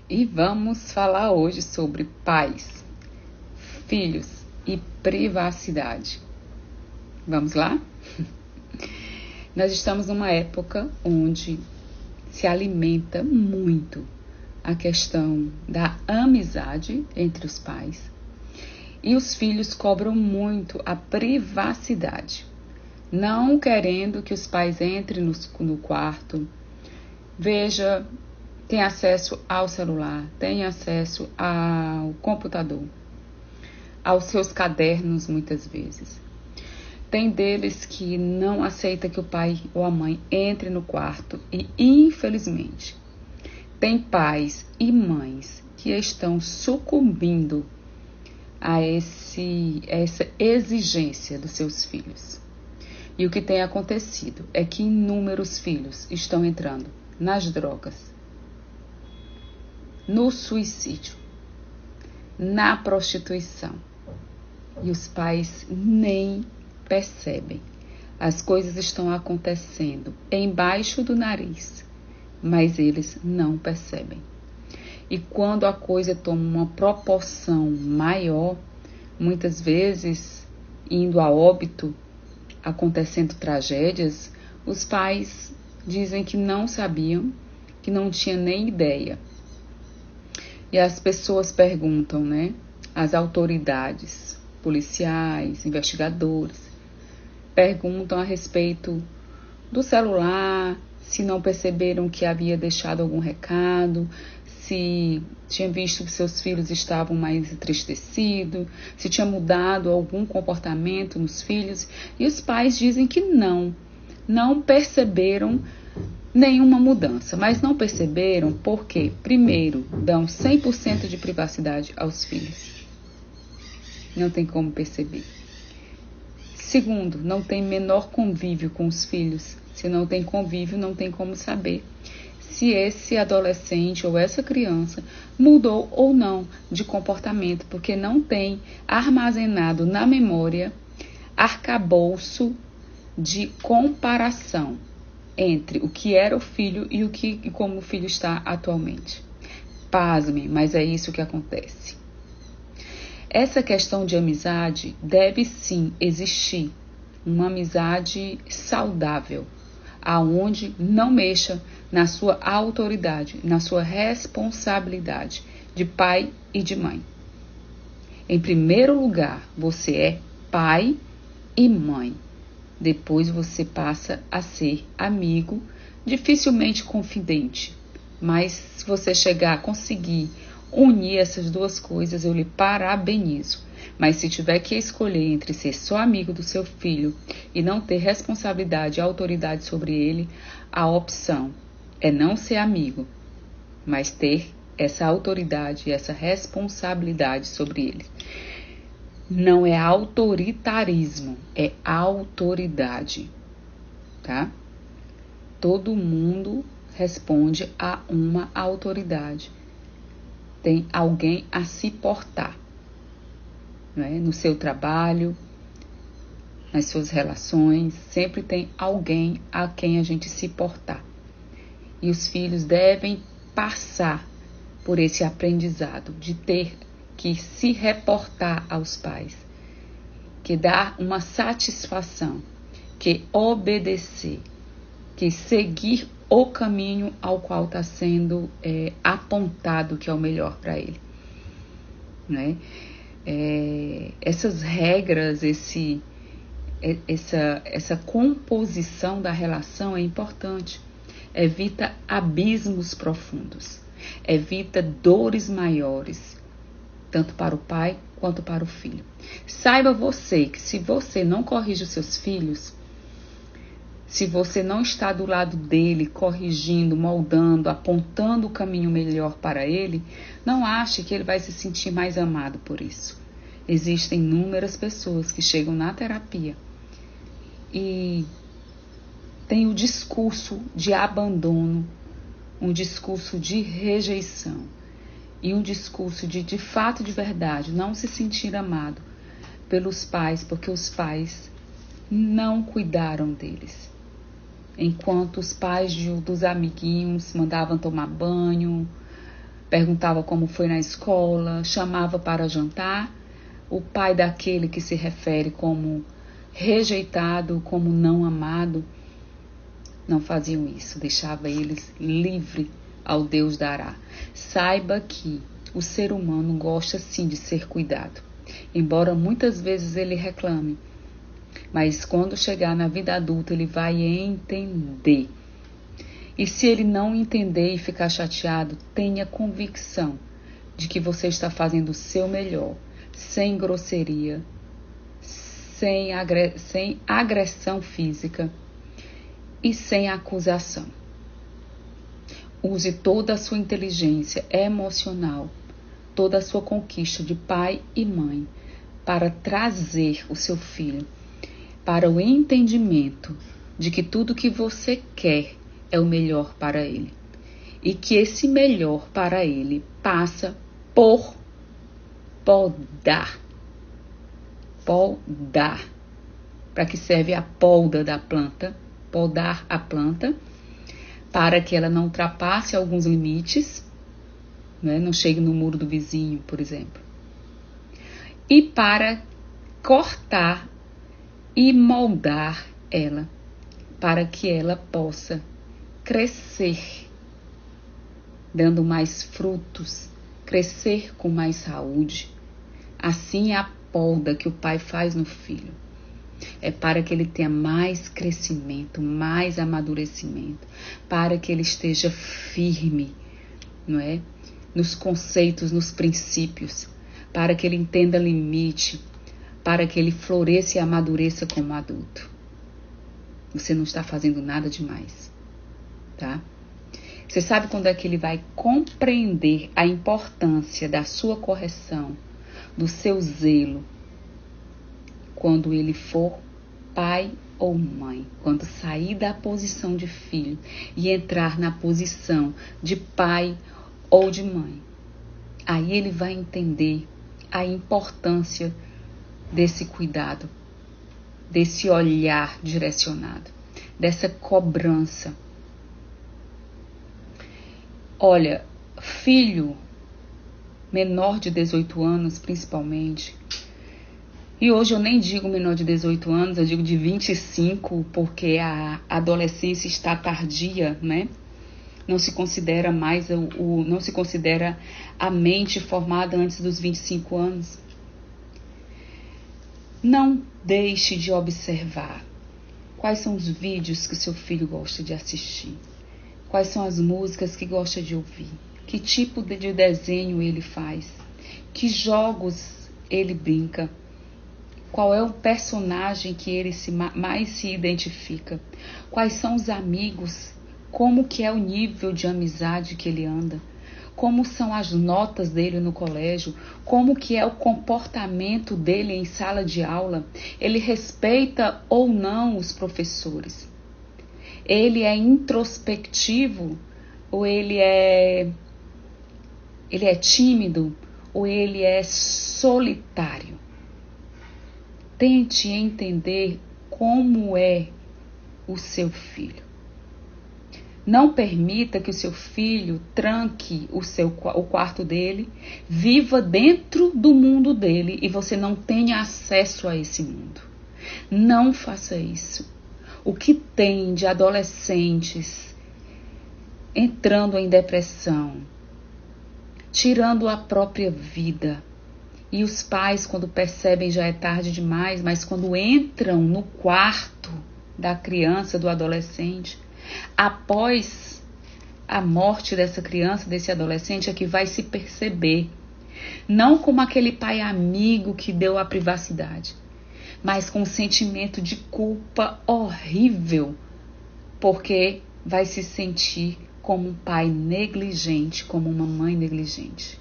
E vamos falar hoje sobre pais, filhos e privacidade. Vamos lá? Nós estamos numa época onde se alimenta muito a questão da amizade entre os pais e os filhos cobram muito a privacidade, não querendo que os pais entrem no quarto, veja, tem acesso ao celular, tem acesso ao computador, aos seus cadernos muitas vezes. Tem deles que não aceita que o pai ou a mãe entre no quarto e, infelizmente, tem pais e mães que estão sucumbindo a essa exigência dos seus filhos. E o que tem acontecido é que inúmeros filhos estão entrando nas drogas, no suicídio, na prostituição. E os pais nem percebem. As coisas estão acontecendo embaixo do nariz, mas eles não percebem. E quando a coisa toma uma proporção maior, muitas vezes indo a óbito, acontecendo tragédias, os pais dizem que não sabiam, que não tinham nem ideia. E as pessoas perguntam, né? As autoridades, policiais, investigadores, perguntam a respeito do celular, se não perceberam que havia deixado algum recado, se tinha visto que seus filhos estavam mais entristecidos, se tinha mudado algum comportamento nos filhos. E os pais dizem que não perceberam nenhuma mudança. Mas não perceberam porque, primeiro, dão 100% de privacidade aos filhos. Não tem como perceber. Segundo, não tem menor convívio com os filhos. Se não tem convívio, não tem como saber se esse adolescente ou essa criança mudou ou não de comportamento, porque não tem armazenado na memória arcabouço de comparação entre o que era o filho e como o filho está atualmente. Pasme, mas é isso que acontece. Essa questão de amizade deve sim existir, uma amizade saudável, aonde não mexa na sua autoridade, na sua responsabilidade de pai e de mãe. Em primeiro lugar, você é pai e mãe. Depois você passa a ser amigo, dificilmente confidente. Mas se você chegar a conseguir unir essas duas coisas, eu lhe parabenizo. Mas se tiver que escolher entre ser só amigo do seu filho e não ter responsabilidade e autoridade sobre ele, a opção é não ser amigo, mas ter essa autoridade e essa responsabilidade sobre ele. Não é autoritarismo, é autoridade, tá? Todo mundo responde a uma autoridade. Tem alguém a se portar, né? No seu trabalho, nas suas relações, sempre tem alguém a quem a gente se portar. E os filhos devem passar por esse aprendizado de ter que se reportar aos pais, que dar uma satisfação, que obedecer, que seguir o caminho ao qual está sendo apontado que é o melhor para ele, né? Essas regras, essa composição da relação é importante. Evita abismos profundos, evita dores maiores, tanto para o pai quanto para o filho. Saiba você que se você não corrige os seus filhos, se você não está do lado dele, corrigindo, moldando, apontando o caminho melhor para ele, não ache que ele vai se sentir mais amado por isso. Existem inúmeras pessoas que chegam na terapia e tem o discurso de abandono, um discurso de rejeição e um discurso de fato, de verdade, não se sentir amado pelos pais, porque os pais não cuidaram deles. Enquanto os pais dos amiguinhos mandavam tomar banho, perguntava como foi na escola, chamava para jantar. O pai daquele que se refere como rejeitado, como não amado, não faziam isso, deixava eles livre ao Deus dará. Saiba que o ser humano gosta sim de ser cuidado, embora muitas vezes ele reclame, mas quando chegar na vida adulta ele vai entender. E se ele não entender e ficar chateado, tenha convicção de que você está fazendo o seu melhor, sem grosseria, sem agressão física e sem acusação. Use toda a sua inteligência emocional, toda a sua conquista de pai e mãe para trazer o seu filho para o entendimento de que tudo que você quer é o melhor para ele. E que esse melhor para ele passa por podar. Podar. Para que serve a poda da planta? Podar a planta para que ela não ultrapasse alguns limites, né? Não chegue no muro do vizinho, por exemplo. E para cortar e moldar ela, para que ela possa crescer, dando mais frutos, crescer com mais saúde. Assim é a poda que o pai faz no filho. É para que ele tenha mais crescimento, mais amadurecimento, para que ele esteja firme, não é? Nos conceitos, nos princípios, para que ele entenda limite, para que ele floresça e amadureça como adulto. Você não está fazendo nada demais, tá? Você sabe quando é que ele vai compreender a importância da sua correção, do seu zelo? Quando ele for pai ou mãe, quando sair da posição de filho e entrar na posição de pai ou de mãe. Aí ele vai entender a importância desse cuidado, desse olhar direcionado, dessa cobrança. Olha, filho menor de 18 anos, principalmente, e hoje eu nem digo menor de 18 anos, eu digo de 25, porque a adolescência está tardia, né? Não se considera mais não se considera a mente formada antes dos 25 anos. Não deixe de observar quais são os vídeos que o seu filho gosta de assistir, quais são as músicas que gosta de ouvir, que tipo de desenho ele faz, que jogos ele brinca, qual é o personagem que ele mais se identifica, quais são os amigos, como que é o nível de amizade que ele anda, como são as notas dele no colégio, como que é o comportamento dele em sala de aula, ele respeita ou não os professores, ele é introspectivo ou ele é tímido ou ele é solitário. Tente entender como é o seu filho. Não permita que o seu filho tranque o quarto dele, viva dentro do mundo dele e você não tenha acesso a esse mundo. Não faça isso. O que tem de adolescentes entrando em depressão, tirando a própria vida, e os pais, quando percebem, já é tarde demais, mas quando entram no quarto da criança, do adolescente, após a morte dessa criança, desse adolescente, é que vai se perceber. Não como aquele pai amigo que deu a privacidade, mas com um sentimento de culpa horrível, porque vai se sentir como um pai negligente, como uma mãe negligente.